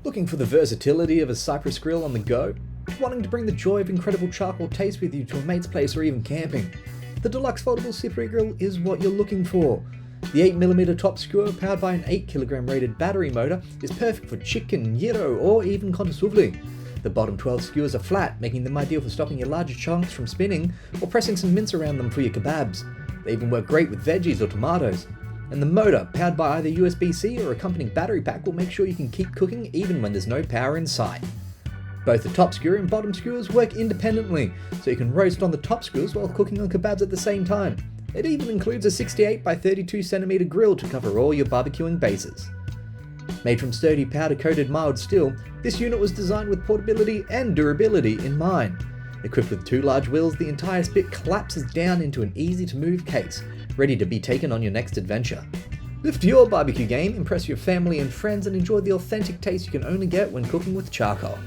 Looking for the versatility of a Cyprus Grill on the go? Wanting to bring the joy of incredible charcoal taste with you to a mate's place or even camping? The deluxe foldable Cyprus Grill is what you're looking for. The 8mm top skewer, powered by an 8kg rated battery motor, is perfect for chicken, gyro, or even kontasuvli. The bottom 12 skewers are flat, making them ideal for stopping your larger chunks from spinning or pressing some mince around them for your kebabs. They even work great with veggies or tomatoes. And the motor, powered by either USB-C or accompanying battery pack, will make sure you can keep cooking even when there's no power in sight. Both the top skewer and bottom skewers work independently, so you can roast on the top skewers while cooking on kebabs at the same time. It even includes a 68 by 32cm grill to cover all your barbecuing bases. Made from sturdy powder-coated mild steel, this unit was designed with portability and durability in mind. Equipped with two large wheels, the entire spit collapses down into an easy-to-move case, ready to be taken on your next adventure. Lift your barbecue game, impress your family and friends, and enjoy the authentic taste you can only get when cooking with charcoal.